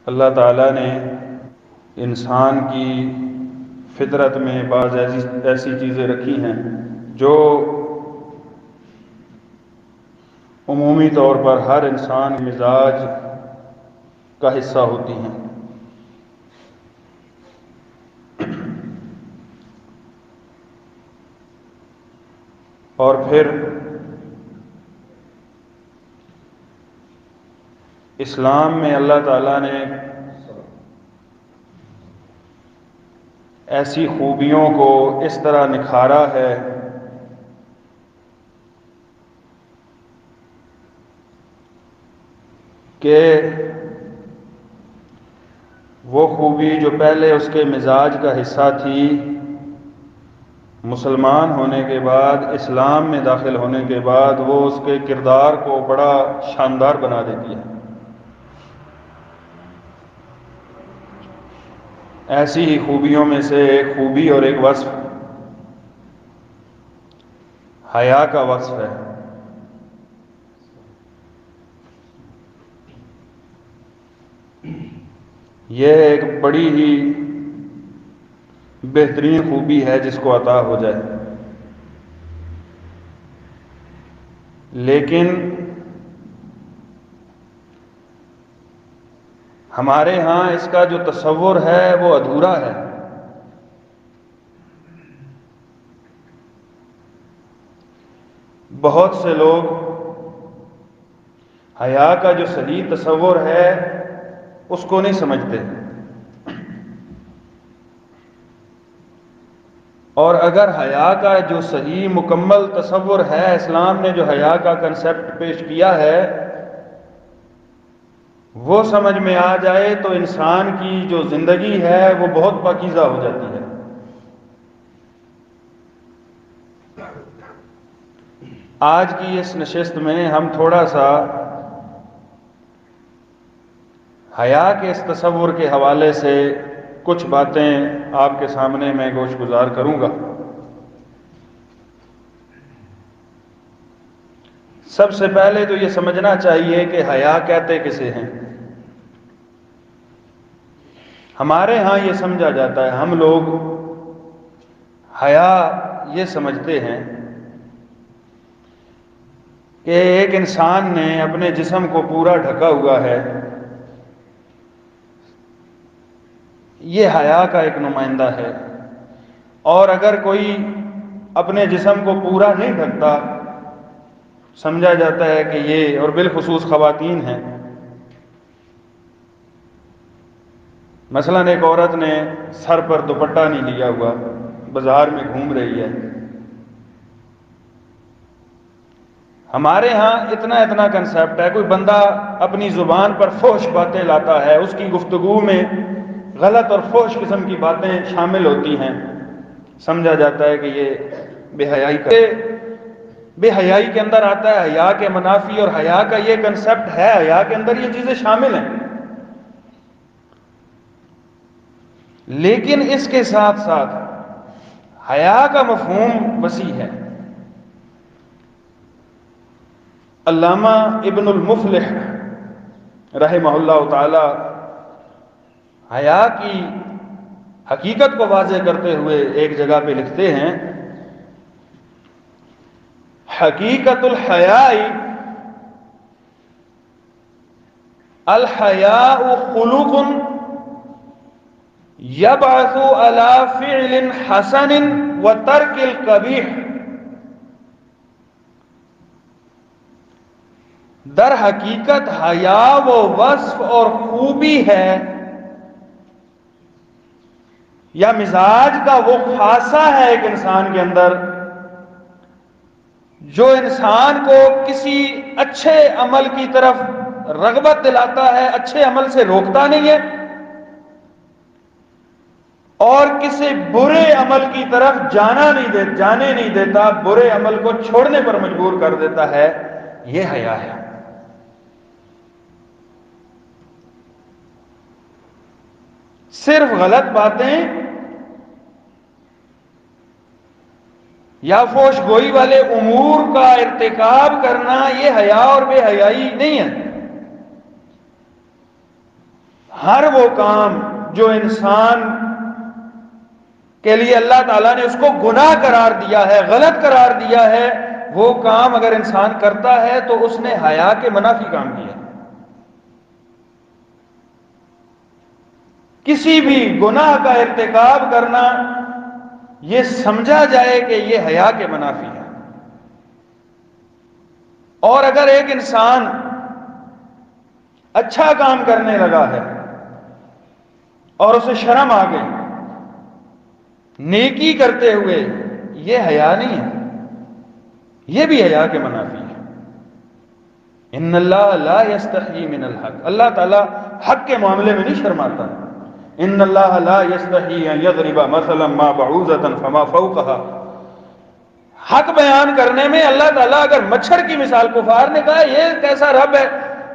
اللہ تعالیٰ نے انسان کی فطرت میں بعض ایسی چیزیں رکھی ہیں جو عمومی طور پر ہر انسان مزاج کا حصہ ہوتی ہیں، اور پھر اسلام میں اللہ تعالیٰ نے ایسی خوبیوں کو اس طرح نکھارا ہے کہ وہ خوبی جو پہلے اس کے مزاج کا حصہ تھی، مسلمان ہونے کے بعد، اسلام میں داخل ہونے کے بعد وہ اس کے کردار کو بڑا شاندار بنا دیتی ہے۔ ایسی ہی خوبیوں میں سے ایک خوبی اور ایک وصف حیا کا وصف ہے۔ یہ ایک بڑی ہی بہترین خوبی ہے جس کو عطا ہو جائے، لیکن ہمارے ہاں اس کا جو تصور ہے وہ ادھورا ہے۔ بہت سے لوگ حیا کا جو صحیح تصور ہے اس کو نہیں سمجھتے، اور اگر حیا کا جو صحیح مکمل تصور ہے، اسلام نے جو حیا کا کنسیپٹ پیش کیا ہے وہ سمجھ میں آ جائے تو انسان کی جو زندگی ہے وہ بہت پاکیزہ ہو جاتی ہے۔ آج کی اس نشست میں ہم تھوڑا سا حیا کے اس تصور کے حوالے سے کچھ باتیں آپ کے سامنے میں گوش گزار کروں گا۔ سب سے پہلے تو یہ سمجھنا چاہیے کہ حیا کہتے کسے ہیں۔ ہمارے ہاں یہ سمجھا جاتا ہے، ہم لوگ حیا یہ سمجھتے ہیں کہ ایک انسان نے اپنے جسم کو پورا ڈھکا ہوا ہے، یہ حیا کا ایک نمائندہ ہے، اور اگر کوئی اپنے جسم کو پورا نہیں ڈھکتا سمجھا جاتا ہے کہ یہ، اور بالخصوص خواتین ہیں، مثلاً ایک عورت نے سر پر دوپٹہ نہیں لیا ہوا، بازار میں گھوم رہی ہے، ہمارے ہاں اتنا کنسیپٹ ہے، کوئی بندہ اپنی زبان پر فحش باتیں لاتا ہے، اس کی گفتگو میں غلط اور فحش قسم کی باتیں شامل ہوتی ہیں، سمجھا جاتا ہے کہ یہ بے حیائی کا بے حیائی کے اندر آتا ہے۔ حیا کے منافی اور حیا کا یہ کنسیپٹ ہے، حیا کے اندر یہ چیزیں شامل ہیں، لیکن اس کے ساتھ ساتھ حیا کا مفہوم وسیع ہے۔ علامہ ابن المفلح رحمہ اللہ تعالی حیا کی حقیقت کو واضح کرتے ہوئے ایک جگہ پہ لکھتے ہیں، حقیقت الحیاء الحیاء خلق یبعث علی فعل حسن وترک القبیح۔ در حقیقت حیا وہ وصف اور خوبی ہے یا مزاج کا وہ خاصہ ہے ایک انسان کے اندر جو انسان کو کسی اچھے عمل کی طرف رغبت دلاتا ہے، اچھے عمل سے روکتا نہیں ہے، اور کسی برے عمل کی طرف جانے نہیں دیتا، برے عمل کو چھوڑنے پر مجبور کر دیتا ہے، یہ حیا ہے۔ صرف غلط باتیں یا فحش گوئی والے امور کا ارتکاب کرنا یہ حیا اور بے حیائی نہیں ہے۔ ہر وہ کام جو انسان کے لیے اللہ تعالیٰ نے اس کو گناہ قرار دیا ہے، غلط قرار دیا ہے، وہ کام اگر انسان کرتا ہے تو اس نے حیا کے منافی کام کیا۔ کسی بھی گناہ کا ارتکاب کرنا یہ سمجھا جائے کہ یہ حیا کے منافی ہے۔ اور اگر ایک انسان اچھا کام کرنے لگا ہے اور اسے شرم آ گئی نیکی کرتے ہوئے، یہ حیا نہیں ہے، یہ بھی حیا کے منافی ہے۔ ان اللہ لا یستحیی من الحق، اللہ تعالیٰ حق کے معاملے میں نہیں شرماتا۔ ان اللہ لا یستحیی ان یضرب مثلا ما بعوضۃ فما فوقها، حق بیان کرنے میں اللہ تعالیٰ اگر مچھر کی مثال، کفار نے کہا یہ کیسا رب ہے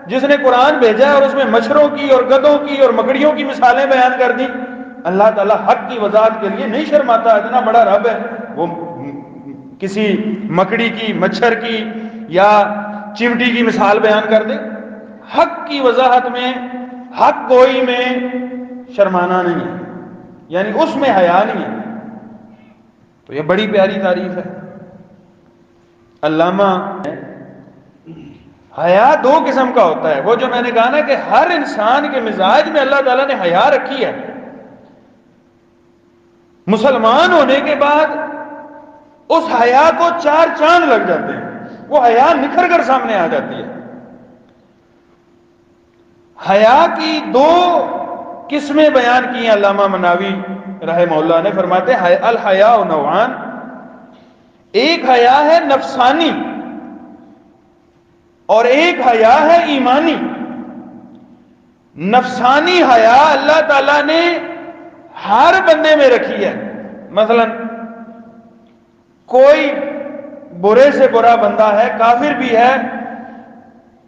جس نے قرآن بھیجا ہے اور اس میں مچھروں کی اور گدوں کی اور مکڑیوں کی مثالیں بیان کر دی، اللہ تعالیٰ حق کی وضاحت کے لیے نہیں شرماتا، اتنا بڑا رب ہے، وہ کسی مکڑی کی، مچھر کی یا چمٹی کی مثال بیان کر دے۔ حق کی وضاحت میں، حق گوئی میں شرمانا نہیں ہے، یعنی اس میں حیا نہیں ہے۔ تو یہ بڑی پیاری تعریف ہے۔ علامہ، حیا دو قسم کا ہوتا ہے، وہ جو میں نے کہا نا کہ ہر انسان کے مزاج میں اللہ تعالیٰ نے حیا رکھی ہے، مسلمان ہونے کے بعد اس حیا کو چار چاند لگ جاتے ہیں، وہ حیا نکھر کر سامنے آ جاتی ہے۔ حیا کی دو قسمیں بیان کی ہیں علامہ مناوی رحمہ اللہ نے، فرماتے ہیں الحیاء نوعان، ایک حیا ہے نفسانی اور ایک حیا ہے ایمانی۔ نفسانی حیا اللہ تعالیٰ نے ہر بندے میں رکھی ہے۔ مثلا کوئی برے سے برا بندہ ہے، کافر بھی ہے،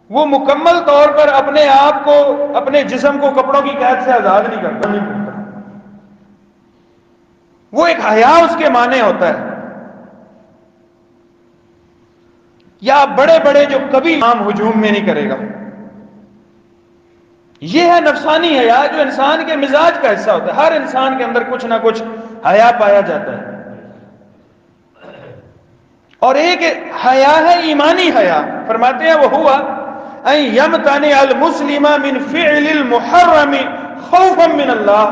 وہ مکمل طور پر اپنے آپ کو، اپنے جسم کو کپڑوں کی قید سے آزاد نہیں کرتا، وہ ایک حیا اس کے معنی ہوتا ہے۔ یا بڑے بڑے جو کبھی عام ہجوم میں نہیں کرے گا، یہ ہے نفسانی حیا جو انسان کے مزاج کا حصہ ہوتا ہے۔ ہر انسان کے اندر کچھ نہ کچھ حیا پایا جاتا ہے۔ اور ایک حیا ہے ایمانی حیا، فرماتے ہیں وہ ہوا ان یمتنع المسلم من فعل المحرم خوفا من اللہ،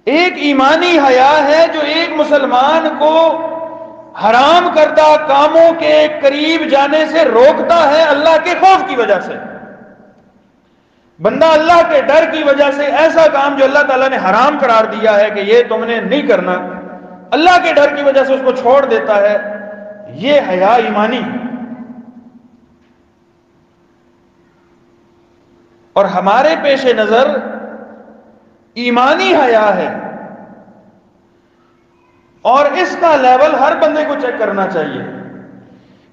ایک ایمانی حیا ہے جو ایک مسلمان کو حرام کردہ کاموں کے قریب جانے سے روکتا ہے اللہ کے خوف کی وجہ سے۔ بندہ اللہ کے ڈر کی وجہ سے ایسا کام جو اللہ تعالیٰ نے حرام قرار دیا ہے کہ یہ تم نے نہیں کرنا، اللہ کے ڈر کی وجہ سے اس کو چھوڑ دیتا ہے، یہ حیا ایمانی۔ اور ہمارے پیش نظر ایمانی حیا ہے، اور اس کا لیول ہر بندے کو چیک کرنا چاہیے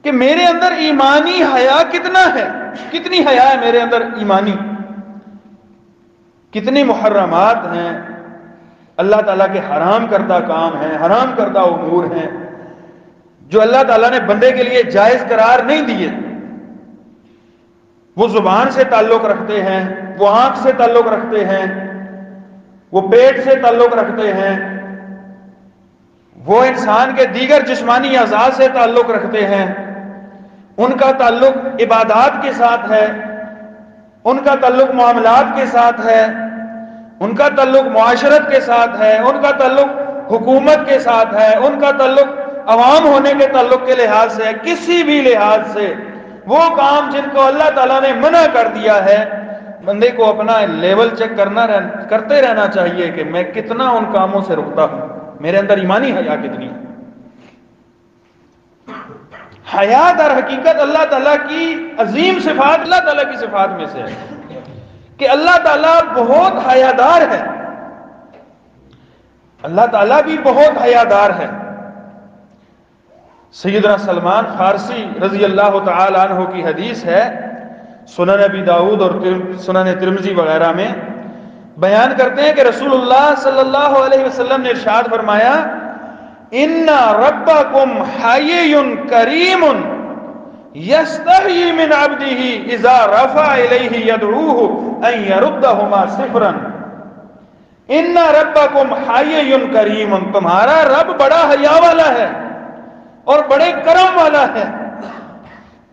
کہ میرے اندر ایمانی حیا کتنا ہے، کتنی حیا ہے میرے اندر ایمانی، کتنی محرمات ہیں، اللہ تعالیٰ کے حرام کردہ کام ہیں، حرام کردہ امور ہیں جو اللہ تعالیٰ نے بندے کے لیے جائز قرار نہیں دیے۔ وہ زبان سے تعلق رکھتے ہیں، وہ آنکھ سے تعلق رکھتے ہیں، وہ پیٹ سے تعلق رکھتے ہیں، وہ انسان کے دیگر جسمانی اعضاء سے تعلق رکھتے ہیں، ان کا تعلق عبادات کے ساتھ ہے، ان کا تعلق معاملات کے ساتھ ہے، ان کا تعلق معاشرت کے ساتھ ہے، ان کا تعلق حکومت کے ساتھ ہے، ان کا تعلق عوام ہونے کے تعلق کے لحاظ سے ہے۔ کسی بھی لحاظ سے وہ کام جن کو اللہ تعالیٰ نے منع کر دیا ہے، بندے کو اپنا لیول چیک کرتے رہنا چاہیے کہ میں کتنا ان کاموں سے رکتا ہوں، میرے اندر ایمانی حیا کتنی ہے۔ حیا در حقیقت اللہ تعالیٰ کی عظیم صفات، اللہ تعالیٰ کی صفات میں سے ہے کہ اللہ تعالیٰ بہت حیادار ہے، اللہ تعالیٰ بھی بہت حیادار ہے۔ سیدنا سلمان فارسی رضی اللہ تعالی عنہ کی حدیث ہے، سنن ابی داؤد اور سنن ترمذی وغیرہ میں بیان کرتے ہیں کہ رسول اللہ صلی اللہ علیہ وسلم نے ارشاد فرمایا، ان ربکم حی کریم یستحیی من عبدہ اذا رفع الیہ یدعوہ ان یردہما صفرا ان ربکم حی کریم، تمہارا رب بڑا حیا والا ہے اور بڑے کرم والا ہے۔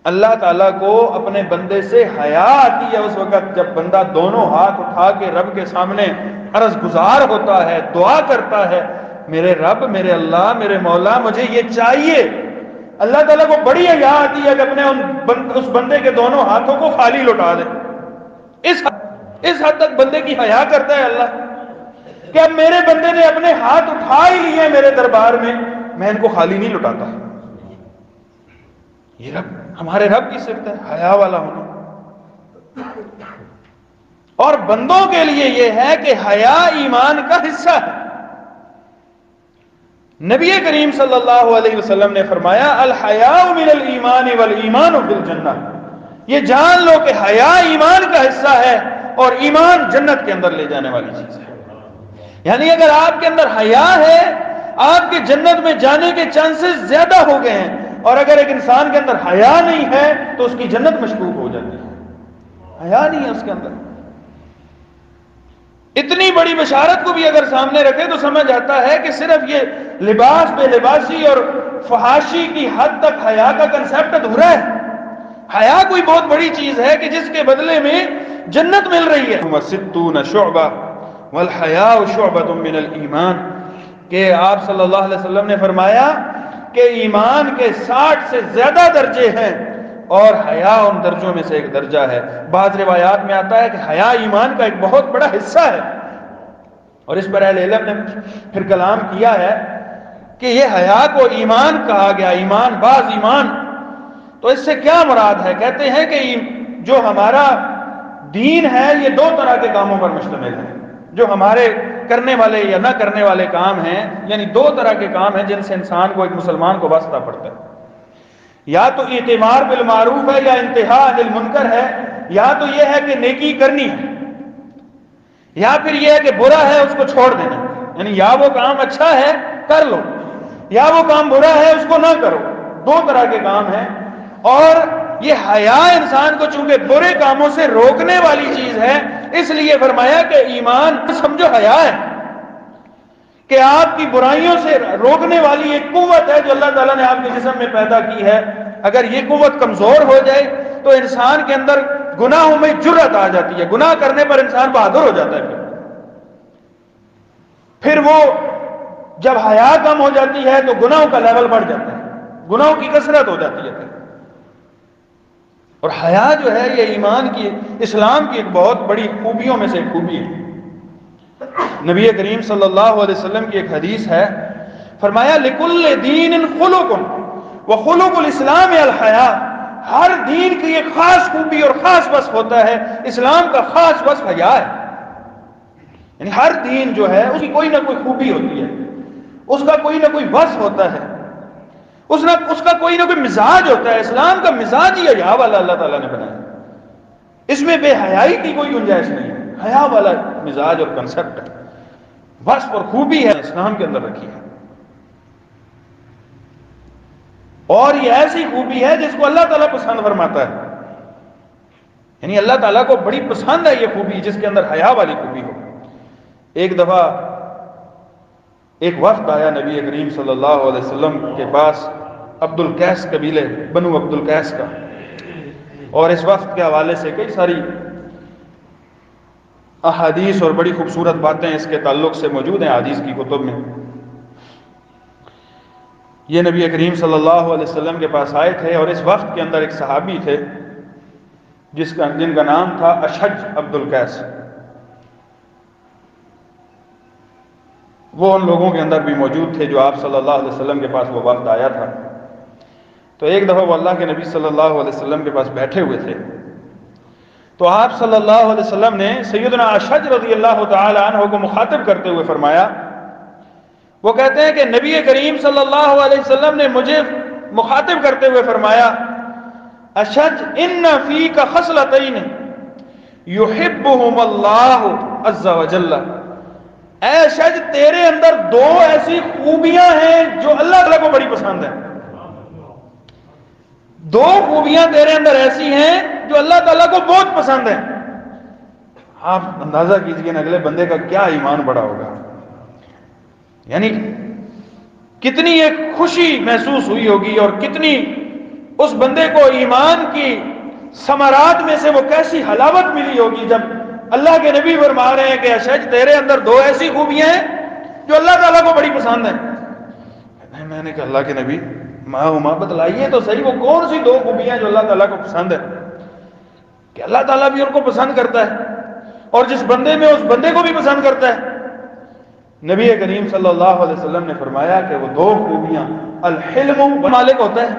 اللہ تعالیٰ کو اپنے بندے سے حیا آتی ہے اس وقت جب بندہ دونوں ہاتھ اٹھا کے رب کے سامنے عرض گزار ہوتا ہے، دعا کرتا ہے، میرے رب، میرے اللہ، میرے مولا، مجھے یہ چاہیے۔ اللہ تعالیٰ کو بڑی حیا آتی ہے کہ اپنے اس بندے کے دونوں ہاتھوں کو خالی لوٹا دے۔ اس حد تک بندے کی حیا کرتا ہے اللہ کہ اب میرے بندے نے اپنے ہاتھ اٹھا ہی لیے میرے دربار میں ان کو خالی نہیں لٹاتا۔ یہ رب، ہمارے رب کی صفت ہے حیا والا ہونا۔ اور بندوں کے لیے یہ ہے کہ حیا ایمان کا حصہ ہے۔ نبی کریم صلی اللہ علیہ وسلم نے فرمایا الحیاء من الایمان والایمان بالجنہ، یہ جان لو کہ حیا ایمان کا حصہ ہے اور ایمان جنت کے اندر لے جانے والی چیز ہے۔ یعنی اگر آپ کے اندر حیا ہے، آپ کے جنت میں جانے کے چانسز زیادہ ہو گئے ہیں، اور اگر ایک انسان کے اندر حیا نہیں ہے تو اس کی جنت مشکوک ہو جاتی ہے۔ حیا نہیں ہے اس کے اندر۔ اتنی بڑی بشارت کو بھی اگر سامنے رکھے تو سمجھ آتا ہے کہ صرف یہ لباس بے لباسی اور فحاشی کی حد تک حیا کا کنسیپٹ ادھورا ہے۔ حیا کوئی بہت بڑی چیز ہے کہ جس کے بدلے میں جنت مل رہی ہے۔ وَسِتُّونَ شُعْبَةً وَالْحَيَاءُ شُعْبَةٌ مِّنَ الْإِيمَانِ، کہ آپ صلی اللہ علیہ وسلم نے فرمایا کہ ایمان کے 60 سے زیادہ درجے ہیں اور حیا ان درجوں میں سے ایک درجہ ہے۔ بعض روایات میں آتا ہے کہ حیا ایمان کا ایک بہت بڑا حصہ ہے، اور اس پر اہل علم نے پھر کلام کیا ہے کہ یہ حیا کو ایمان کہا گیا، ایمان بعض ایمان، تو اس سے کیا مراد ہے؟ کہتے ہیں کہ جو ہمارا دین ہے یہ 2 طرح کے کاموں پر مشتمل ہے۔ جو ہمارے کرنے والے یا نہ کرنے والے کام ہیں، یعنی 2 طرح کے کام ہیں جن سے انسان کو، ایک مسلمان کو واسطہ پڑتا ہے۔ یا تو اعتمار بالمعروف ہے، یا انتہا عن المنکر ہے، یا تو یہ ہے کہ نیکی کرنی ہے، یا پھر یہ ہے کہ برا ہے اس کو چھوڑ دینا، یعنی یا وہ کام اچھا ہے کر لو، یا وہ کام برا ہے اس کو نہ کرو۔ 2 طرح کے کام ہیں، اور یہ حیا انسان کو چونکہ برے کاموں سے روکنے والی چیز ہے، اس لیے فرمایا کہ ایمان سمجھو حیا ہے کہ آپ کی برائیوں سے روکنے والی ایک قوت ہے جو اللہ تعالیٰ نے آپ کے جسم میں پیدا کی ہے۔ اگر یہ قوت کمزور ہو جائے تو انسان کے اندر گناہوں میں جرأت آ جاتی ہے، گناہ کرنے پر انسان بہادر ہو جاتا ہے۔ پھر وہ جب حیا کم ہو جاتی ہے تو گناہوں کا لیول بڑھ جاتا ہے، گناہوں کی کثرت ہو جاتی ہے۔ اور حیا جو ہے یہ ایمان کی، اسلام کی ایک بہت بڑی خوبیوں میں سے ایک خوبی ہے۔ نبی کریم صلی اللہ علیہ وسلم کی ایک حدیث ہے، فرمایا لِكُلِّ دِينٍ خُلُقٌ وَخُلُقُ الْإِسْلَامِ الْحَيَاءُ، ہر دین کی ایک خاص خوبی اور خاص وصف ہوتا ہے، اسلام کا خاص وصف حیا ہے۔ یعنی ہر دین جو ہے اس کی کوئی نہ کوئی خوبی ہوتی ہے، اس کا کوئی نہ کوئی وصف ہوتا ہے، اس کا کوئی نہ کوئی مزاج ہوتا ہے۔ اسلام کا مزاج ہی حیا والا اللہ تعالیٰ نے بنایا، اس میں بے حیائی کی کوئی گنجائش نہیں ہے، حیا والا مزاج اور کنسپٹ ہے، وصف اور خوبی ہے اسلام کے اندر رکھی ہے۔ اور یہ ایسی خوبی ہے جس کو اللہ تعالیٰ پسند فرماتا ہے، یعنی اللہ تعالیٰ کو بڑی پسند ہے یہ خوبی جس کے اندر حیا والی خوبی ہو۔ ایک دفعہ ایک وفد آیا نبی کریم صلی اللہ علیہ وسلم کے پاس، عبد القیس قبیلے، بنو عبد القیس کا، اور اس وفد کے حوالے سے کئی ساری احادیث اور بڑی خوبصورت باتیں اس کے تعلق سے موجود ہیں حدیث کی کتب میں۔ یہ نبی کریم صلی اللہ علیہ وسلم کے پاس آئے تھے، اور اس وفد کے اندر ایک صحابی تھے جن کا نام تھا اشج عبد القیس۔ وہ ان لوگوں کے اندر بھی موجود تھے جو آپ صلی اللہ علیہ وسلم کے پاس وہ وفد آیا تھا۔ تو ایک دفعہ وہ اللہ کے نبی صلی اللہ علیہ وسلم کے پاس بیٹھے ہوئے تھے، تو آپ صلی اللہ علیہ وسلم نے سیدنا اشج رضی اللہ تعالی عنہ کو مخاطب کرتے ہوئے فرمایا، وہ کہتے ہیں کہ نبی کریم صلی اللہ علیہ وسلم نے مجھے مخاطب کرتے ہوئے فرمایا، اشج ان فیک خصلتین یحبہم اللہ عز وجل، اے اشج تیرے اندر 2 ایسی خوبیاں ہیں جو اللہ تعالیٰ کو بڑی پسند ہیں۔ دو خوبیاں تیرے اندر ایسی ہیں جو اللہ تعالیٰ کو بہت پسند ہیں. آپ اندازہ کیجئے اگلے بندے کا کیا ایمان بڑا ہوگا. یعنی کتنی ایک خوشی محسوس ہوئی ہوگی اور کتنی اس بندے کو ایمان کی ثمرات میں سے وہ کیسی حلاوت ملی ہوگی جب اللہ کے نبی فرما رہے ہیں کہ اشج تیرے اندر دو ایسی خوبیاں ہیں جو اللہ تعالیٰ کو بڑی پسند ہیں. میں نے کہا اللہ کے نبی ماں بتلائیے تو صحیح وہ کون سی دو خوبیاں جو اللہ تعالیٰ کو پسند ہے. کہ اللہ تعالیٰ بھی ان کو پسند کرتا ہے اور جس بندے میں اس بندے کو بھی پسند کرتا ہے. نبی کریم صلی اللہ علیہ وسلم نے فرمایا کہ وہ دو خوبیاں الحلم مالک ہوتا ہے,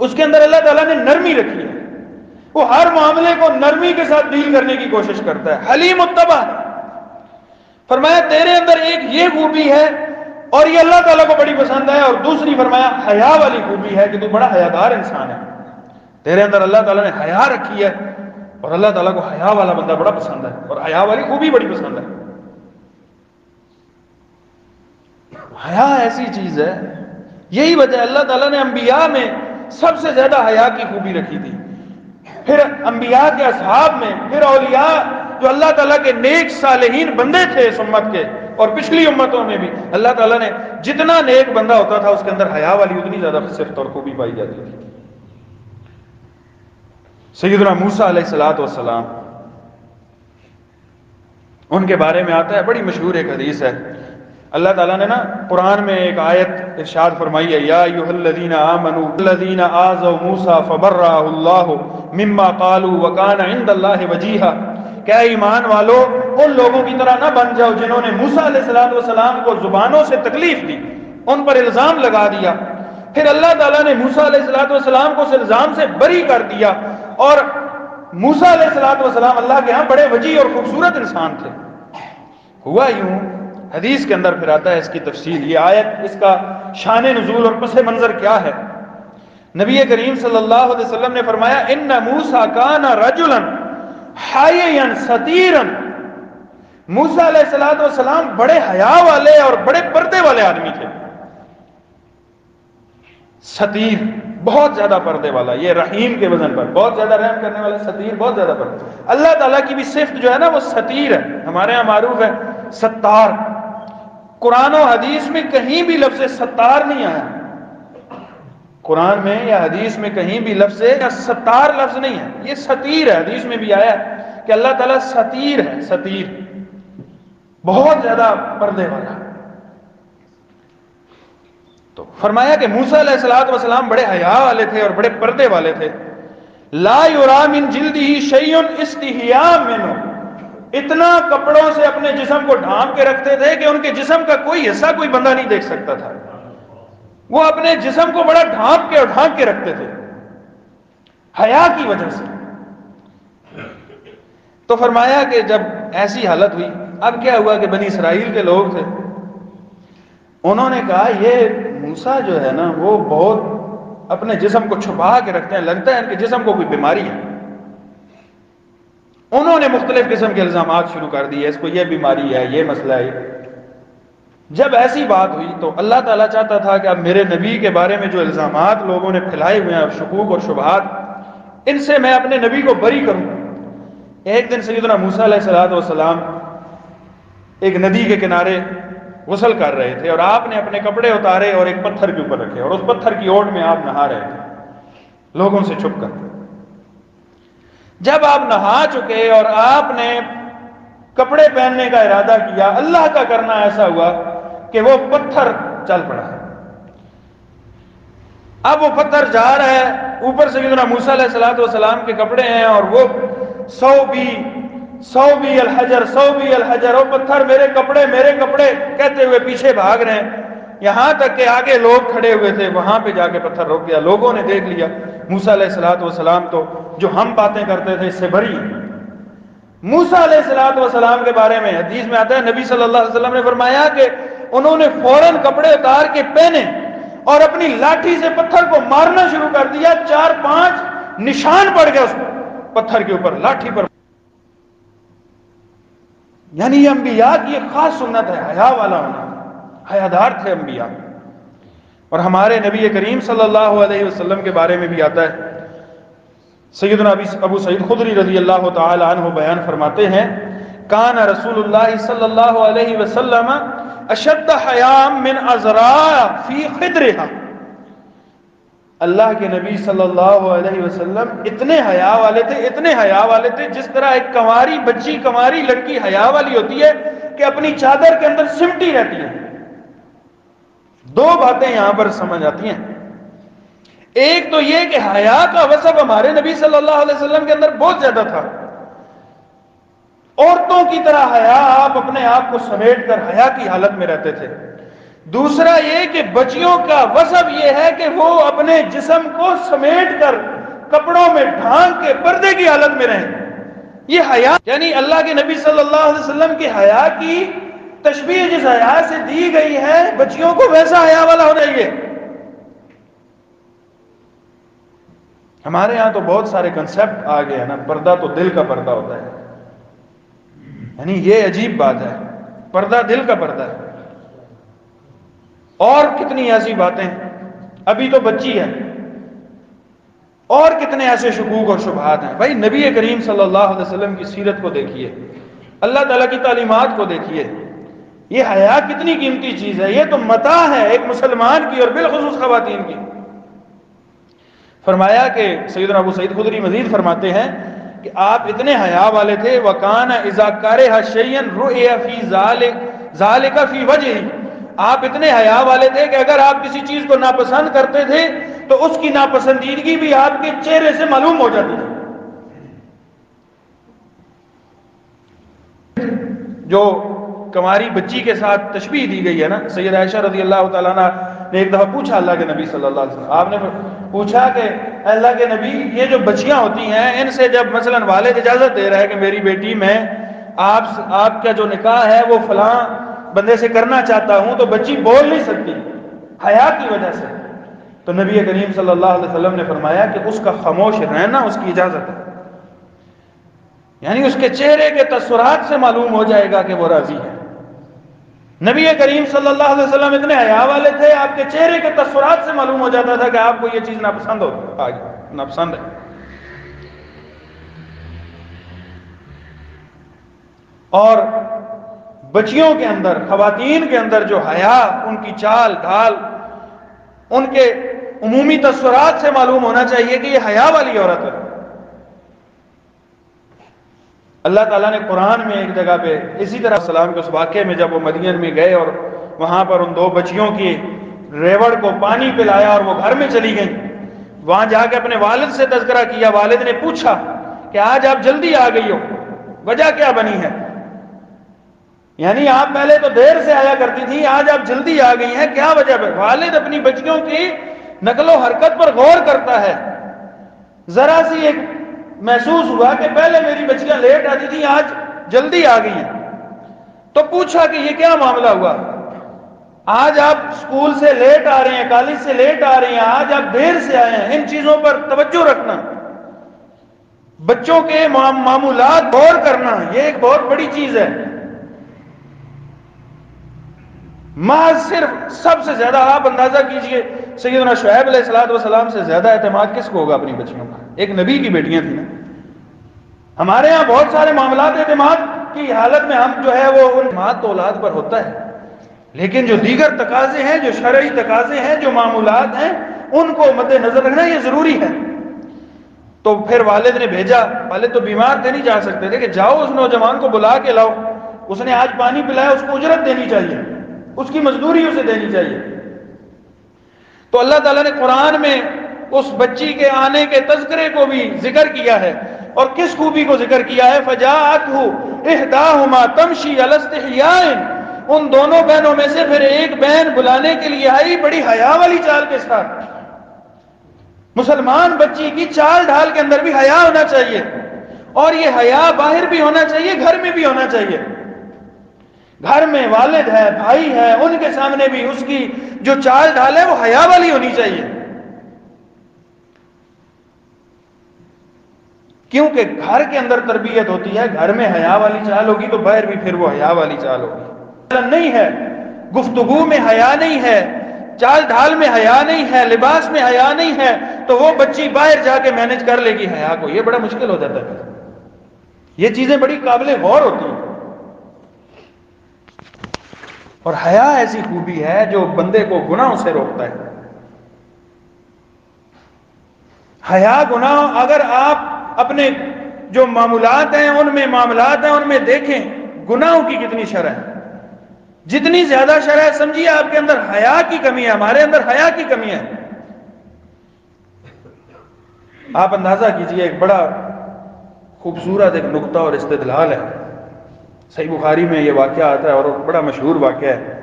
اس کے اندر اللہ تعالیٰ نے نرمی رکھی ہے, وہ ہر معاملے کو نرمی کے ساتھ ڈیل کرنے کی کوشش کرتا ہے. حلیم الطبع فرمایا تیرے اندر ایک یہ خوبی ہے اور یہ اللہ تعالیٰ کو بڑی پسند ہے, اور دوسری فرمایا حیا والی خوبی ہے کہ تو بڑا حیادار انسان ہے. تیرے اندر اللہ تعالیٰ نے حیا رکھی ہے اور اللہ تعالیٰ کو حیا والا بندہ بڑا پسند ہے اور حیا والی خوبی بڑی پسند ہے. حیا ایسی چیز ہے, یہی وجہ اللہ تعالیٰ نے انبیاء میں سب سے زیادہ حیا کی خوبی رکھی تھی. پھر انبیاء کے اصحاب میں, پھر اولیاء جو اللہ تعالیٰ کے نیک صالحین بندے تھے اس امت کے اور پچھلی امتوں میں بھی, اللہ تعالیٰ نے جتنا نیک بندہ ہوتا تھا اس کے اندر حیا والی اتنی زیادہ صفت اور خوبی پائی جاتی تھی. سیدنا موسیٰ علیہ السلام, ان کے بارے میں آتا ہے بڑی مشہور ایک حدیث ہے. اللہ تعالیٰ نے نا قرآن میں ایک آیت ارشاد فرمائی ہے, یا ایھا الذین آمنوا الذین آذوا موسیٰ فبرأہ اللہ مما قالوا وکان عند اللہ وجیہا. کیا ایمان والو ان لوگوں کی طرح نہ بن جاؤ جنہوں نے موسیٰ علیہ السلام کو زبانوں سے تکلیف دی, ان پر الزام لگا دیا. پھر اللہ تعالیٰ نے موسیٰ علیہ السلام کو اس الزام سے بری کر دیا, اور موسیٰ علیہ السلام اللہ کے ہاں بڑے وجیح اور خوبصورت انسان تھے. ہوا یوں, حدیث کے اندر پھر آتا ہے اس کی تفصیل, یہ آیت اس کا شان نزول اور پس منظر کیا ہے. نبی کریم صلی اللہ علیہ وسلم نے فرمایا ان موسیٰ کان رجلا حییا ستیرا. موسیٰ علیہ السلام بڑے حیا والے اور بڑے پردے والے آدمی تھے. ستیر بہت زیادہ پردے والا, یہ رحیم کے وزن پر بہت زیادہ رحم کرنے والا, ستیر بہت زیادہ پردے. اللہ تعالیٰ کی بھی صفت جو ہے نا وہ ستیر ہے, ہمارے ہاں معروف ہے ستار. قرآن و حدیث میں کہیں بھی لفظ ستار نہیں آیا, قرآن میں یا حدیث میں کہیں بھی لفظ ستار لفظ نہیں ہے, یہ ستیر ہے. حدیث میں بھی آیا ہے کہ اللہ تعالیٰ ستیر ہے, ستیر بہت زیادہ پردے والا. تو فرمایا کہ موسیٰ علیہ السلام بڑے حیا والے تھے اور بڑے پردے والے تھے. لا یرا من جلدہ شیء استحیاء منہ, اتنا کپڑوں سے اپنے جسم کو ڈھانپ کے رکھتے تھے کہ ان کے جسم کا کوئی حصہ کوئی بندہ نہیں دیکھ سکتا تھا. وہ اپنے جسم کو بڑا ڈھانپ کے اور ڈھانپ کے رکھتے تھے حیا کی وجہ سے. تو فرمایا کہ جب ایسی حالت ہوئی, اب کیا ہوا کہ بنی اسرائیل کے لوگ تھے, انہوں نے کہا یہ موسیٰ جو ہے نا وہ بہت اپنے جسم کو چھپا کے رکھتے ہیں, لگتا ہے ان کے جسم کو کوئی بیماری ہے. انہوں نے مختلف قسم کے الزامات شروع کر دیے, اس کو یہ بیماری ہے, یہ مسئلہ ہے. جب ایسی بات ہوئی تو اللہ تعالیٰ چاہتا تھا کہ اب میرے نبی کے بارے میں جو الزامات لوگوں نے پھیلائے ہوئے ہیں اور شکوک اور شبہات, ان سے میں اپنے نبی کو بری کروں. ایک دن سیدنا موسیٰ علیہ السلام ایک ندی کے کنارے غسل کر رہے تھے, اور آپ نے اپنے کپڑے اتارے اور ایک پتھر کے اوپر رکھے, اور اس پتھر کی اوٹ میں آپ نہا رہے تھے لوگوں سے چھپ کر. جب آپ نہا چکے اور آپ نے کپڑے پہننے کا ارادہ کیا, اللہ کا کرنا ایسا ہوا کہ وہ پتھر چل پڑا. اب وہ پتھر جا رہا ہے, اوپر سیدنا موسیٰ علیہ السلام کے کپڑے ہیں, اور وہ صوبی الحجر, وہ پتھر میرے کپڑے کہتے ہوئے پیچھے بھاگ رہے ہیں. یہاں تک کہ آگے لوگ کھڑے ہوئے تھے, وہاں پہ جا کے پتھر رک گیا. لوگوں نے دیکھ لیا موسیٰ علیہ السلام تو جو ہم باتیں کرتے تھے اس سے بری. موسیٰ علیہ السلام کے بارے میں حدیث میں آتا ہے نبی صلی اللہ علیہ وسلم نے فرمایا کہ انہوں نے فوراً کپڑے اتار کے پہنے اور اپنی لاٹھی سے پتھر کو مارنا شروع کر دیا. 4-5 نشان پڑ گیا اس پتھر کے اوپر, لاٹھی پر. یعنی یہ انبیاء کی ایک خاص سنت ہے حیا والا ہونا, حیادار تھے انبیاء. اور ہمارے نبی کریم صلی اللہ علیہ وسلم کے بارے میں بھی آتا ہے، سیدنا ابو سعید خدری رضی اللہ تعالی عنہ بیان فرماتے ہیں، کان رسول اللہ صلی اللہ علیہ وسلم اشد حیاء من ازراء فی خدرها، اللہ کے نبی صلی اللہ علیہ وسلم اتنے حیا والے تھے جس طرح ایک کنواری بچی، کنواری لڑکی حیا والی ہوتی ہے کہ اپنی چادر کے اندر سمٹی رہتی ہے۔ دو باتیں یہاں پر سمجھ آتی ہیں، ایک تو یہ کہ حیا کا وصف ہمارے نبی صلی اللہ علیہ وسلم کے اندر بہت زیادہ تھا، عورتوں کی طرح حیا، آپ اپنے آپ کو سمیٹ کر حیا کی حالت میں رہتے تھے۔ دوسرا یہ کہ بچیوں کا وصف یہ ہے کہ وہ اپنے جسم کو سمیٹ کر کپڑوں میں ڈھانک کے پردے کی حالت میں رہیں، یہ حیا، یعنی اللہ کے نبی صلی اللہ علیہ وسلم کی حیا کی تشبیہ جس حیا سے دی گئی ہے، بچیوں کو ویسا حیا والا ہونا چاہیے۔ ہمارے ہاں تو بہت سارے کنسیپٹ آ گئے ہیں نا، پردہ تو دل کا پردہ ہوتا ہے، یعنی یہ عجیب بات ہے، پردہ دل کا پردہ ہے۔ اور کتنی ایسی باتیں، ابھی تو بچی ہے، اور کتنے ایسے شکوک اور شبہات ہیں۔ بھائی نبی کریم صلی اللہ علیہ وسلم کی سیرت کو دیکھیے، اللہ تعالیٰ کی تعلیمات کو دیکھیے، یہ حیا کتنی قیمتی چیز ہے، یہ تو متاع ہے ایک مسلمان کی اور بالخصوص خواتین کی۔ فرمایا کہ سیدنا ابو سعید خدری مزید فرماتے ہیں کہ آپ اتنے حیا والے تھے، وَكَانَ إِذَا كَرِهَ شَيْئًا رُؤِيَ فِي ذَلِكَ فِي وَجْهِهِ، آپ اتنے حیا والے تھے کہ اگر آپ کسی چیز کو ناپسند کرتے تھے تو اس کی ناپسندیدگی بھی آپ کے چہرے سے معلوم ہو جاتی تھی۔ جو کنواری بچی کے ساتھ تشبیہ دی گئی ہے نا، سید عائشہ رضی اللہ تعالیٰ عنہ نے ایک دفعہ پوچھا اللہ کے نبی صلی اللہ علیہ وسلم، آپ نے پوچھا کہ اللہ کے نبی یہ جو بچیاں ہوتی ہیں ان سے جب مثلا والد اجازت دے رہا ہے کہ میری بیٹی میں آپ کا جو نکاح ہے وہ فلاں بندے سے کرنا چاہتا ہوں، تو بچی بول نہیں سکتی حیا کی وجہ سے، تو نبی کریم صلی اللہ علیہ وسلم نے فرمایا کہ اس کا خاموش رہنا اس کی اجازت ہے، یعنی اس کے چہرے کے تاثرات سے معلوم ہو جائے گا کہ وہ راضی ہے۔ نبی کریم صلی اللہ علیہ وسلم اتنے حیا والے تھے، آپ کے چہرے کے تاثرات سے معلوم ہو جاتا تھا کہ آپ کو یہ چیز ناپسند ہے۔ اور بچیوں کے اندر، خواتین کے اندر جو حیا، ان کی چال ڈھال، ان کے عمومی تاثرات سے معلوم ہونا چاہیے کہ یہ حیا والی عورت ہے۔ اللہ تعالیٰ نے قرآن میں ایک جگہ پہ اسی طرح السلام کے اس واقعے میں جب وہ مدین میں گئے اور وہاں پر ان دو بچیوں کی ریوڑ کو پانی پلایا اور وہ گھر میں چلی گئیں، وہاں جا کے اپنے والد سے تذکرہ کیا، والد نے پوچھا کہ آج آپ جلدی آ گئی ہو، وجہ کیا بنی ہے؟ یعنی آپ پہلے تو دیر سے آیا کرتی تھی، آج آپ جلدی آ گئی ہیں، کیا وجہ ہے؟ والد اپنی بچیوں کی نقل و حرکت پر غور کرتا ہے، ذرا سی ایک محسوس ہوا کہ پہلے میری بچیاں لیٹ آتی تھیں، آج جلدی آ گئی ہیں، تو پوچھا کہ یہ کیا معاملہ ہوا؟ آج آپ اسکول سے لیٹ آ رہے ہیں، کالج سے لیٹ آ رہے ہیں، آج آپ دیر سے آئے ہیں، ان چیزوں پر توجہ رکھنا، بچوں کے معمولات غور کرنا، یہ ایک بہت بڑی چیز ہے۔ محض صرف سب سے زیادہ آپ اندازہ کیجئے سیدنا شعیب علیہ السلام سے زیادہ اعتماد کس کو ہوگا اپنی بچیوں کا؟ ایک نبی کی بیٹیاں تھیں نا۔ ہمارے ہاں بہت سارے معاملات اعتماد کی حالت میں ہم جو ہے وہ ان اعتماد تو اولاد پر ہوتا ہے، لیکن جو دیگر تقاضے ہیں، جو شرعی تقاضے ہیں، جو معمولات ہیں، ان کو مد نظر رکھنا یہ ضروری ہے۔ تو پھر والد نے بھیجا، والد تو بیمار تھے، نہیں جا سکتے تھے، کہ جاؤ اس نوجوان کو بلا کے لاؤ، اس نے آج پانی پلایا، اس کو اجرت دینی چاہیے، اس کی مزدوری اسے دینی چاہیے۔ تو اللہ تعالیٰ نے قرآن میں اس بچی کے آنے کے تذکرے کو بھی ذکر کیا ہے، اور کس خوبی کو ذکر کیا ہے؟ فَجَاءَتْهُ إِحْدَاهُمَا تَمْشِي عَلَى اسْتِحْيَاءٍ، ان دونوں بہنوں میں سے پھر ایک بہن بلانے کے لیے آئی بڑی حیا والی چال کے ساتھ۔ مسلمان بچی کی چال ڈھال کے اندر بھی حیا ہونا چاہیے، اور یہ حیا باہر بھی ہونا چاہیے، گھر میں بھی ہونا چاہیے۔ گھر میں والد ہے، بھائی ہے، ان کے سامنے بھی اس کی جو چال ڈھال ہے وہ حیا والی ہونی چاہیے، کیونکہ گھر کے اندر تربیت ہوتی ہے، گھر میں حیا والی چال ہوگی تو باہر بھی پھر وہ حیا والی چال ہوگی۔ نہیں ہے گفتگو میں حیا نہیں ہے، چال ڈھال میں حیا نہیں ہے، لباس میں حیا نہیں ہے، تو وہ بچی باہر جا کے مینج کر لے گی حیا کو، یہ بڑا مشکل ہو جاتا ہے۔ یہ چیزیں بڑی قابل غور ہوتی ہیں۔ اور حیا ایسی خوبی ہے جو بندے کو گناہوں سے روکتا ہے۔ حیا گناہ، اگر آپ اپنے جو معاملات ہیں ان میں دیکھیں گناہوں کی کتنی شرح ہے، جتنی زیادہ شرح سمجھیے آپ کے اندر حیا کی کمی ہے، ہمارے اندر حیا کی کمی ہے۔ آپ اندازہ کیجئے، ایک بڑا خوبصورت ایک نقطہ اور استدلال ہے، صحیح بخاری میں یہ واقعہ آتا ہے اور بڑا مشہور واقعہ ہے۔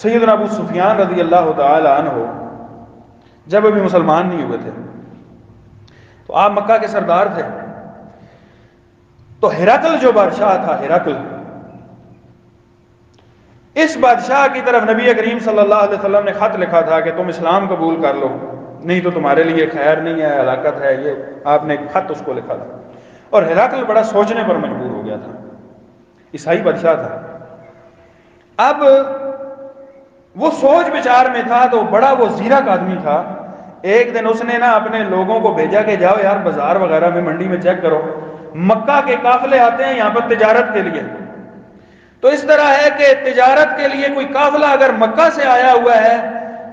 سیدنا ابو سفیان رضی اللہ تعالی عنہ جب ابھی مسلمان نہیں ہوئے تھے تو آپ مکہ کے سردار تھے، تو ہرقل جو بادشاہ تھا، ہرقل، اس بادشاہ کی طرف نبی کریم صلی اللہ علیہ وسلم نے خط لکھا تھا کہ تم اسلام قبول کر لو، نہیں تو تمہارے لیے خیر نہیں ہے، ہلاکت ہے، یہ آپ نے خط اس کو لکھا تھا۔ اور ہرقل بڑا سوچنے پر مجبور ہو گیا تھا، عیسائی بادشاہ تھا۔ اب وہ سوچ بچار میں تھا، تو بڑا وہ زیرک آدمی تھا۔ ایک دن اس نے اپنے لوگوں کو بھیجا کہ جاؤ یار بازار وغیرہ میں، منڈی میں چیک کرو، مکہ کے قافلے آتے ہیں یہاں پر تجارت کے لیے، تو اس طرح ہے کہ تجارت کے لیے کوئی قافلہ اگر مکہ سے آیا ہوا ہے،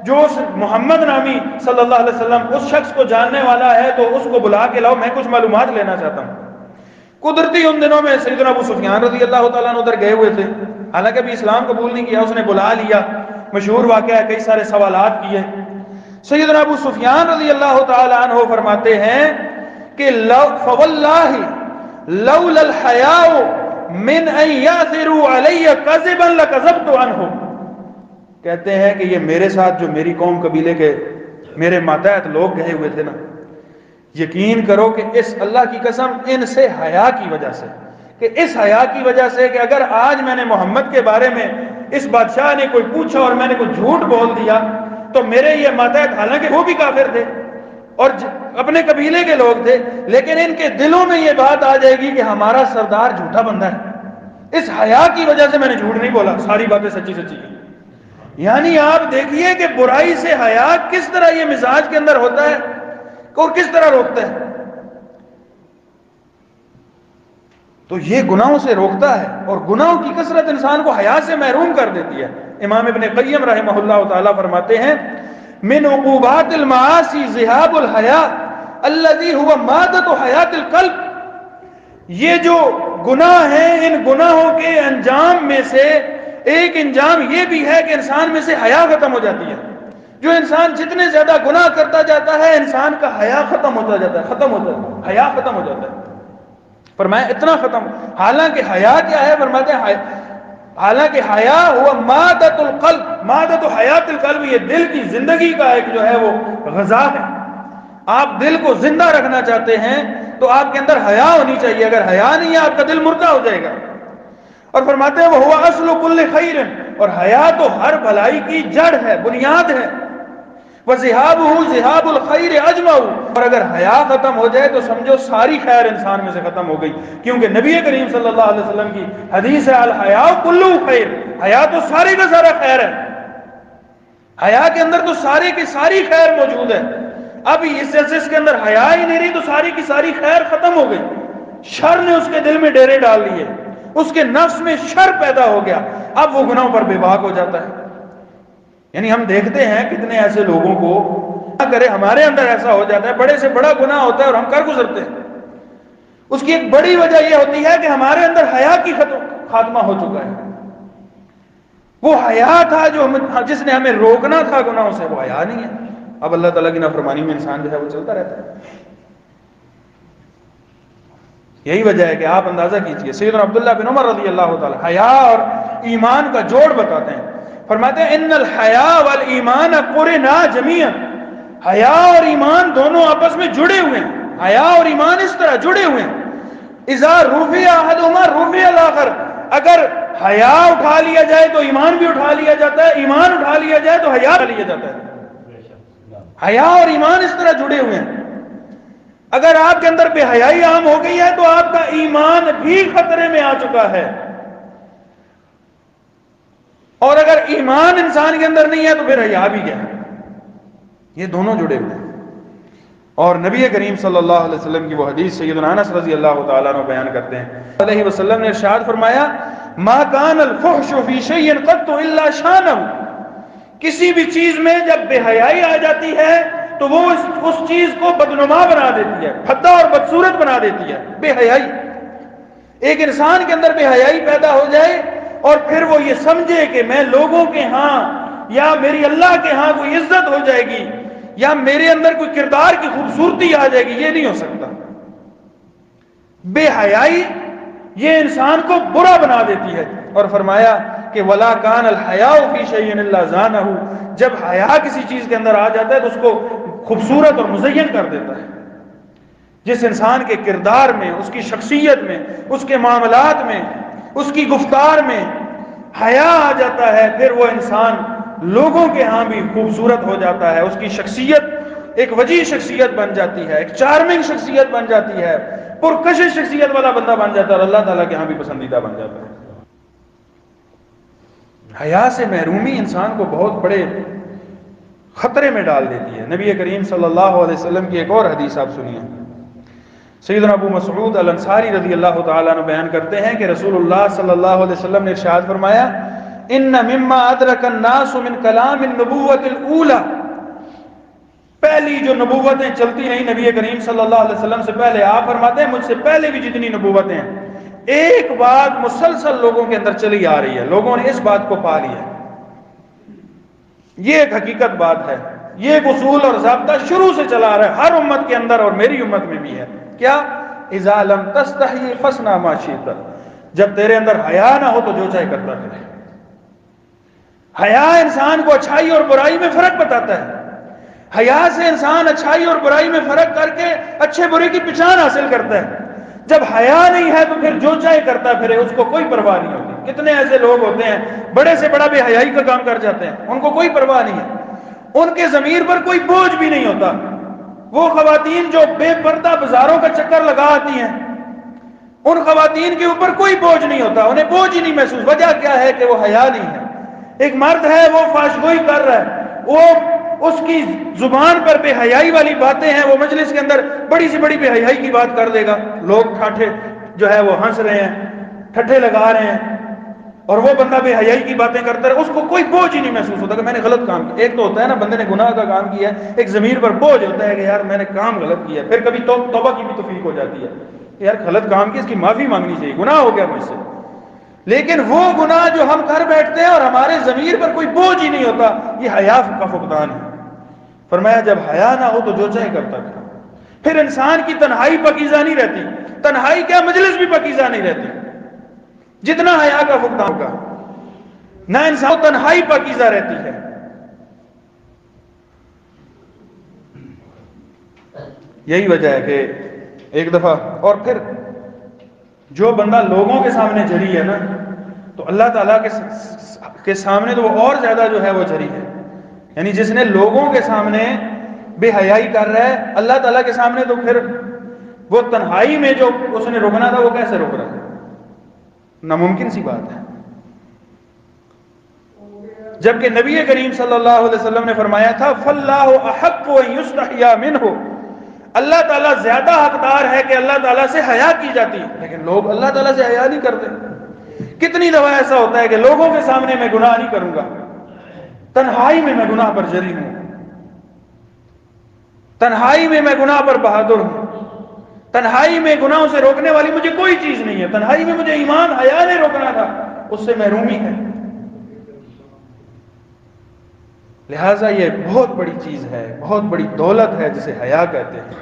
جو اس محمد نامی صلی اللہ علیہ وسلم اس شخص کو جاننے والا ہے، تو اس کو بلا کے لاؤ، میں کچھ معلومات لینا چاہتا ہوں۔ قدرتی ان دنوں میں سیدنا ابو سفیان رضی اللہ تعالیٰ عنہ ادھر گئے ہوئے تھے، حالانکہ ابھی اسلام قبول نہیں کیا، اس نے بلا لیا، مشہور واقعہ ہے، کئی سارے سوالات کیے۔ سیدنا ابو سفیان رضی اللہ تعالیٰ عنہ فرماتے ہیں کہ فواللہ لولا الحیاء من ان یاثروا علی کذبا لکذبت عنہم، کہتے ہیں کہ یہ میرے ساتھ جو میری قوم قبیلے کے میرے ماتحت لوگ گئے ہوئے تھے نا، یقین کرو کہ اس اللہ کی قسم ان سے حیا کی وجہ سے، کہ اس حیا کی وجہ سے کہ اگر آج میں نے محمد کے بارے میں اس بادشاہ نے کوئی پوچھا اور میں نے کوئی جھوٹ بول دیا، تو میرے یہ ماتحت، حالانکہ وہ بھی کافر تھے اور اپنے قبیلے کے لوگ تھے، لیکن ان کے دلوں میں یہ بات آ جائے گی کہ ہمارا سردار جھوٹا بندہ ہے، اس حیا کی وجہ سے میں نے جھوٹ نہیں بولا، ساری باتیں سچی سچی ہیں۔ یعنی آپ دیکھیے کہ برائی سے حیا کس طرح یہ مزاج کے اندر ہوتا ہے اور کس طرح روکتا ہے۔ تو یہ گناہوں سے روکتا ہے، اور گناہوں کی کثرت انسان کو حیا سے محروم کر دیتی ہے۔ امام ابن قیم رحمہ اللہ تعالی فرماتے ہیں من عقوبات المعاصی ذہاب الحیاء الذی هو مادۃ حیات القلب، یہ جو گناہ ہیں، ان گناہوں کے انجام میں سے ایک انجام یہ بھی ہے کہ انسان میں سے حیا ختم ہو جاتی ہے۔ جو انسان جتنے زیادہ گناہ کرتا جاتا ہے، انسان کا حیا ختم ہوتا جاتا ہے، حیا ختم ہو جاتا ہے۔ فرمایا اتنا ختم، حالانکہ حیا کیا ہے؟ فرماتے ہیں حالانکہ حیا ہوا مادۃ القلب، مادۃ حیات القلب، یہ دل کی زندگی کا ایک جو ہے وہ غذا ہے۔ آپ دل کو زندہ رکھنا چاہتے ہیں تو آپ کے اندر حیا ہونی چاہیے، اگر حیا نہیں ہے آپ کا دل مردہ ہو جائے گا۔ اور فرماتے ہیں وہ ہوا اصل کل خیر، اور حیا تو ہر بھلائی کی جڑ ہے، بنیاد ہے۔ وَذِهَابُهُ ذِهَابُ الْخَيْرِ أَجْمَعُ، اور اگر حیا ختم ہو جائے تو سمجھو ساری خیر انسان میں سے ختم ہو گئی، کیونکہ نبی کریم صلی اللہ علیہ وسلم کی حدیث ہے الحیاء کلہ خیر، حیا تو سارے کا سارا خیر ہے، حیا کے اندر تو سارے کی ساری خیر موجود ہے۔ اب اس کے اندر حیا ہی نہیں رہی تو ساری کی ساری خیر ختم ہو گئی، شر نے اس کے دل میں ڈیرے ڈال لیے، اس کے نفس میں شر پیدا ہو گیا، اب وہ گناہوں پر بے باک ہو جاتا ہے۔ یعنی ہم دیکھتے ہیں کتنے ایسے لوگوں کو کرے ہمارے اندر ایسا ہو جاتا ہے، بڑے سے بڑا گناہ ہوتا ہے اور ہم کر گزرتے ہیں۔ اس کی ایک بڑی وجہ یہ ہوتی ہے کہ ہمارے اندر حیا کی خاتمہ ہو چکا ہے۔ وہ حیا تھا جو جس نے ہمیں روکنا تھا گناہوں سے، وہ حیا نہیں ہے۔ اب اللہ تعالیٰ کی نافرمانی میں انسان جو ہے وہ چلتا رہتا ہے۔ یہی وجہ ہے کہ آپ اندازہ کیجئے، سیدنا عبداللہ بن عمر رضی اللہ تعالیٰ حیا اور ایمان کا جوڑ بتاتے ہیں، فرماتے ہیں ان الحیاء والایمان قرنا جميعا، حیا اور ایمان دونوں آپس میں جڑے ہوئے ہیں، حیا اور ایمان اس طرح جڑے ہوئے ہیں، اذا رفع احدهما رفع الاخر، اگر حیا اٹھا لیا جائے تو ایمان بھی اٹھا لیا جاتا ہے، ایمان اٹھا لیا جائے تو حیا اٹھا لیا جاتا ہے۔ حیا اور ایمان اس طرح جڑے ہوئے ہیں۔ اگر آپ کے اندر بے حیائی عام ہو گئی ہے تو آپ کا ایمان بھی خطرے میں آ چکا ہے۔ اور اگر ایمان انسان کے اندر نہیں ہے تو پھر حیا بھی کیا ہے؟ یہ دونوں جڑے ہوئے ہیں۔ اور نبی کریم صلی اللہ علیہ وسلم کی وہ حدیث سیدنا انس رضی اللہ تعالیٰ عنہ بیان کرتے ہیں، علیہ وسلم نے ارشاد فرمایا ما کان الفحش فی شیء قط الا شانہ، کسی بھی چیز میں جب بے حیائی آ جاتی ہے تو وہ اس چیز کو بدنما بنا دیتی ہے، بھدا اور بدصورت بنا دیتی ہے۔ بے حیائی، ایک انسان کے اندر بے حیائی پیدا ہو جائے اور پھر وہ یہ سمجھے کہ میں لوگوں کے ہاں یا میری اللہ کے ہاں کوئی عزت ہو جائے گی یا میرے اندر کوئی کردار کی خوبصورتی آ جائے گی، یہ نہیں ہو سکتا۔ بے حیائی یہ انسان کو برا بنا دیتی ہے، اور فرمایا کہ ولا کان الحیاء فی شیء الا زانہ، جب حیا کسی چیز کے اندر آ جاتا ہے تو اس کو خوبصورت اور مزین کر دیتا ہے۔ جس انسان کے کردار میں، اس کی شخصیت میں، اس کے معاملات میں، اس کی گفتار میں حیا آ جاتا ہے، پھر وہ انسان لوگوں کے ہاں بھی خوبصورت ہو جاتا ہے، اس کی شخصیت ایک وجیح شخصیت بن جاتی ہے، ایک چارمنگ شخصیت بن جاتی ہے، پرکشش شخصیت والا بندہ بن جاتا ہے اور اللہ تعالیٰ کے ہاں بھی پسندیدہ بن جاتا ہے۔ حیا سے محرومی انسان کو بہت بڑے خطرے میں ڈال دیتی ہے۔ نبی کریم صلی اللہ علیہ وسلم کی ایک اور حدیث آپ سنیے، سیدنا ابو مسعود الانصاری رضی اللہ تعالیٰ عنہ بیان کرتے ہیں کہ رسول اللہ صلی اللہ علیہ وسلم نے ارشاد فرمایا ان مما ادرک الناس من کلام النبوۃ الاولى، پہلی جو نبوتیں چلتی رہیں نبی کریم صلی اللہ علیہ وسلم سے پہلے، آپ فرماتے ہیں مجھ سے پہلے بھی جتنی نبوتیں ہیں، ایک بات مسلسل لوگوں کے اندر چلی آ رہی ہے، لوگوں نے اس بات کو پا لیا، یہ ایک حقیقت بات ہے، یہ ایک اصول اور ضابطہ شروع سے چلا آ رہا ہے ہر امت کے اندر اور میری امت میں بھی ہے۔ کیا؟ اذا لم تستحی فاصنع ما شئت، جب تیرے اندر حیا نہ ہو تو جو چاہے کرتا پھرے۔ حیا انسان کو اچھائی اور برائی میں فرق بتاتا ہے، حیا سے انسان اچھائی اور برائی میں فرق کر کے اچھے برے کی پہچان حاصل کرتا ہے۔ جب حیا نہیں ہے تو پھر جو چاہے کرتا پھرے، اس کو کوئی پرواہ نہیں ہوتی۔ کتنے ایسے لوگ ہوتے ہیں بڑے سے بڑا بے حیائی کا کام کر جاتے ہیں، ان کو کوئی پرواہ نہیں ہے، ان کے ضمیر پر کوئی بوجھ بھی نہیں ہوتا۔ وہ خواتین جو بے پردہ بازاروں کا چکر لگا آتی ہیں، ان خواتین کے اوپر کوئی بوجھ نہیں ہوتا، انہیں بوجھ ہی نہیں محسوس۔ وجہ کیا ہے کہ وہ حیا نہیں ہے۔ ایک مرد ہے وہ فحش گوئی کر رہا ہے، وہ اس کی زبان پر بے حیائی والی باتیں ہیں، وہ مجلس کے اندر بڑی سی بڑی بے حیائی کی بات کر دے گا، لوگ ٹھاٹھے جو ہے وہ ہنس رہے ہیں، ٹھٹھے لگا رہے ہیں، اور وہ بندہ بے حیائی کی باتیں کرتا ہے، اس کو کوئی بوجھ ہی نہیں محسوس ہوتا کہ میں نے غلط کام کیا۔ ایک تو ہوتا ہے نا بندے نے گناہ کا کام کیا ہے، ایک ضمیر پر بوجھ ہوتا ہے کہ یار میں نے کام غلط کیا ہے، پھر کبھی توبہ کی بھی توفیق ہو جاتی ہے کہ یار غلط کام کی، اس کی معافی مانگنی چاہیے، گناہ ہو گیا مجھ سے۔ لیکن وہ گناہ جو ہم کر بیٹھتے ہیں اور ہمارے ضمیر پر کوئی بوجھ ہی نہیں ہوتا، یہ حیا کا فقدان ہے۔ فرمایا جب حیا نہ ہو تو جو چاہے کرتا ہے، پھر انسان کی تنہائی پاکیزہ نہیں رہتی، تنہائی کیا مجلس بھی پاکیزہ نہیں رہتی جتنا حیا کا فقدان ہوگا، نہ انسان تنہائی پاکیزہ رہتی ہے۔ یہی وجہ ہے کہ ایک دفعہ، اور پھر جو بندہ لوگوں کے سامنے جھری ہے نا تو اللہ تعالیٰ کے سامنے تو وہ اور زیادہ جو ہے وہ جھری ہے۔ یعنی جس نے لوگوں کے سامنے بے حیائی کر رہا ہے، اللہ تعالیٰ کے سامنے تو پھر وہ تنہائی میں جو اس نے رکنا تھا وہ کیسے رک رہا ہے؟ ناممکن سی بات ہے۔ جبکہ نبی کریم صلی اللہ علیہ وسلم نے فرمایا تھا فَاللَّهُ أَحَقُّ أَن يُسْتَحْيَا مِنْهُ، اللہ تعالیٰ زیادہ حقدار ہے کہ اللہ تعالیٰ سے حیا کی جاتی ہے، لیکن لوگ اللہ تعالیٰ سے حیا نہیں کرتے۔ کتنی دفعہ ایسا ہوتا ہے کہ لوگوں کے سامنے میں گناہ نہیں کروں گا، تنہائی میں میں گناہ پر جری ہوں، تنہائی میں میں گناہ پر بہادر ہوں، تنہائی میں گناہوں سے روکنے والی مجھے کوئی چیز نہیں ہے، تنہائی میں مجھے ایمان حیا نے روکنا تھا، اس سے محرومی ہے۔ لہٰذا یہ بہت بڑی چیز ہے، بہت بڑی دولت ہے جسے حیا کہتے ہیں۔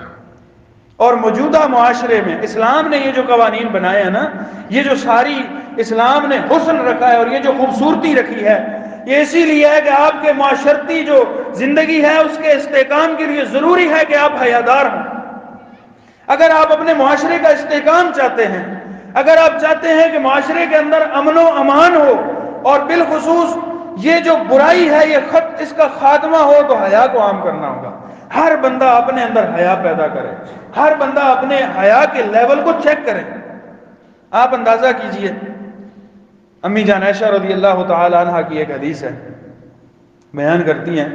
اور موجودہ معاشرے میں اسلام نے یہ جو قوانین بنائے ہیں نا، یہ جو ساری اسلام نے حسن رکھا ہے اور یہ جو خوبصورتی رکھی ہے، یہ اسی لیے ہے کہ آپ کے معاشرتی جو زندگی ہے اس کے استحکام کے لیے ضروری ہے کہ آپ حیادار ہوں۔ اگر آپ اپنے معاشرے کا استحکام چاہتے ہیں، اگر آپ چاہتے ہیں کہ معاشرے کے اندر امن و امان ہو اور بالخصوص یہ جو برائی ہے یہ اس کا خاتمہ ہو، تو حیا کو عام کرنا ہوگا۔ ہر بندہ اپنے اندر حیا پیدا کرے، ہر بندہ اپنے حیا کے لیول کو چیک کرے۔ آپ اندازہ کیجئے امی جان عائشہ رضی اللہ تعالی عنہ کی ایک حدیث ہے، بیان کرتی ہیں،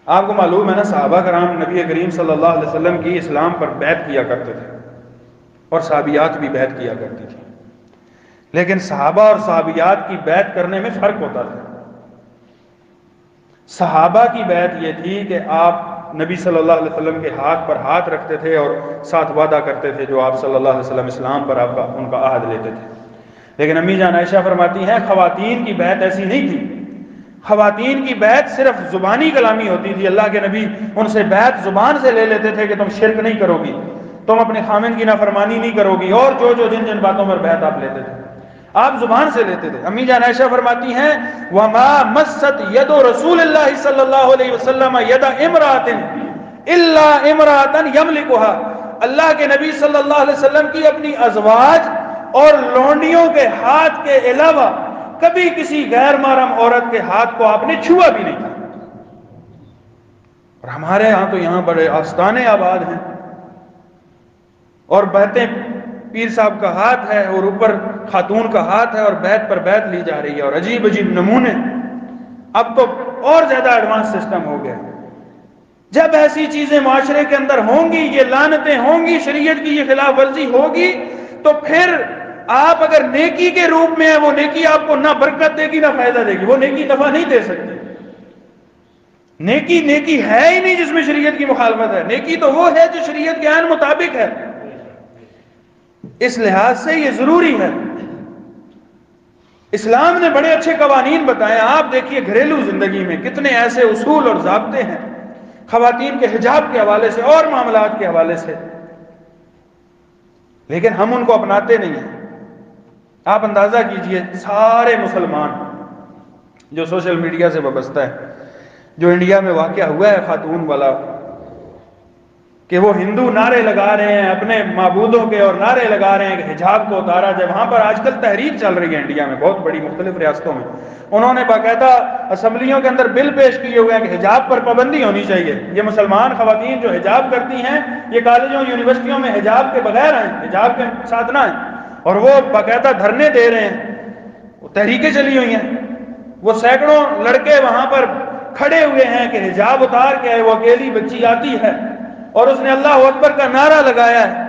آپ کو معلوم ہے نا صحابہ کرام نبی کریم صلی اللہ علیہ وسلم کی اسلام پر بیعت کیا کرتے تھے اور صحابیات بھی بیعت کیا کرتی تھی، لیکن صحابہ اور صحابیات کی بیعت کرنے میں فرق ہوتا تھا۔ صحابہ کی بیعت یہ تھی کہ آپ نبی صلی اللہ علیہ وسلم کے ہاتھ پر ہاتھ رکھتے تھے اور ساتھ وعدہ کرتے تھے جو آپ صلی اللہ علیہ وسلم اسلام پر ان کا عہد لیتے تھے، لیکن امی جان عائشہ فرماتی ہیں خواتین کی بیعت ایسی نہیں تھی۔ خواتین کی بیعت صرف زبانی کلامی ہوتی تھی، اللہ کے نبی ان سے بیعت زبان سے لے لیتے تھے کہ تم شرک نہیں کرو گی، تم اپنے خامن کی نافرمانی نہیں کرو گی، اور جن باتوں پر بیعت آپ لیتے تھے آپ زبان سے لیتے تھے۔ امی جان عائشہ فرماتی ہیں وَمَا مَسَّتْ يَدُ رَسُولِ اللَّهِ صلی اللہ علیہ وسلم يَدَ امْرَأَةٍ إِلَّا امْرَأَةً يَمْلِكُهَا، اللہ کے نبی صلی اللہ علیہ وسلم کی اپنی ازواج اور لونڈیوں کے ہاتھ کے علاوہ کبھی کسی غیر محرم عورت کے ہاتھ کو آپ نے چھوا بھی نہیں تھا۔ اور ہمارے ہاں تو یہاں بڑے آستانے آباد ہیں اور بیعتیں پیر صاحب کا ہاتھ ہے اور اوپر خاتون کا ہاتھ ہے اور بیعت پر بیعت لی جا رہی ہے، اور عجیب عجیب نمونے۔ اب تو اور زیادہ ایڈوانس سسٹم ہو گیا۔ جب ایسی چیزیں معاشرے کے اندر ہوں گی، یہ لعنتیں ہوں گی، شریعت کی یہ خلاف ورزی ہوگی، تو پھر آپ اگر نیکی کے روپ میں ہیں، وہ نیکی آپ کو نہ برکت دے گی نہ فائدہ دے گی، وہ نیکی نفع نہیں دے سکتی۔ نیکی ہے ہی نہیں جس میں شریعت کی مخالفت ہے، نیکی تو وہ ہے جو شریعت کے عین مطابق ہے۔ اس لحاظ سے یہ ضروری ہے۔ اسلام نے بڑے اچھے قوانین بتائے، آپ دیکھیے گھریلو زندگی میں کتنے ایسے اصول اور ضابطے ہیں خواتین کے حجاب کے حوالے سے اور معاملات کے حوالے سے، لیکن ہم ان کو اپناتے نہیں ہیں۔ آپ اندازہ کیجئے سارے مسلمان جو سوشل میڈیا سے وابستہ ہے، جو انڈیا میں واقعہ ہوا ہے خاتون والا کہ وہ ہندو نعرے لگا رہے ہیں اپنے معبودوں کے، اور نعرے لگا رہے ہیں کہ حجاب کو اتارا جائے۔ وہاں پر آج کل تحریک چل رہی ہے انڈیا میں بہت بڑی، مختلف ریاستوں میں انہوں نے باقاعدہ اسمبلیوں کے اندر بل پیش کیے ہوئے ہیں کہ حجاب پر پابندی ہونی چاہیے۔ یہ مسلمان خواتین جو حجاب کرتی ہیں یہ کالجوں یونیورسٹیوں میں حجاب کے بغیر ہیں، حجاب کے ساتھ نہ ہیں، اور وہ باقاعدہ دھرنے دے رہے ہیں، وہ تحریکیں چلی ہوئی ہیں، وہ سینکڑوں لڑکے وہاں پر کھڑے ہوئے ہیں کہ حجاب اتار کے آئے۔ وہ اکیلی بچی آتی ہے اور اس نے اللہ اکبر کا نعرہ لگایا ہے،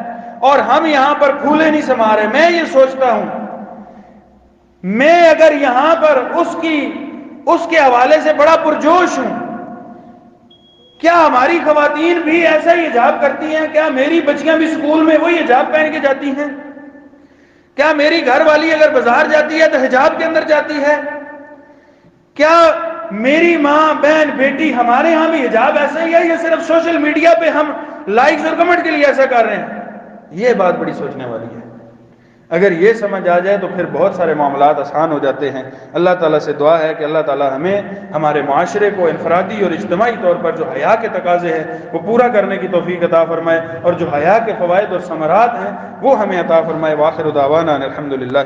اور ہم یہاں پر پھولے نہیں سما رہے۔ میں یہ سوچتا ہوں میں اگر یہاں پر اس کے حوالے سے بڑا پرجوش ہوں، کیا ہماری خواتین بھی ایسا ہی حجاب کرتی ہیں؟ کیا میری بچیاں بھی اسکول میں وہی حجاب پہن کے جاتی ہیں؟ کیا میری گھر والی اگر بازار جاتی ہے تو حجاب کے اندر جاتی ہے؟ کیا میری ماں بہن بیٹی ہمارے ہاں بھی حجاب ایسا ہی ہے، یا صرف سوشل میڈیا پہ ہم لائکس اور کمنٹ کے لیے ایسا کر رہے ہیں؟ یہ بات بڑی سوچنے والی ہے۔ اگر یہ سمجھ آ جائے تو پھر بہت سارے معاملات آسان ہو جاتے ہیں۔ اللہ تعالیٰ سے دعا ہے کہ اللہ تعالیٰ ہمیں ہمارے معاشرے کو انفرادی اور اجتماعی طور پر جو حیا کے تقاضے ہیں وہ پورا کرنے کی توفیق عطا فرمائے، اور جو حیا کے فوائد اور ثمرات ہیں وہ ہمیں عطا فرمائے۔ وآخر دعوانا الحمدللہ۔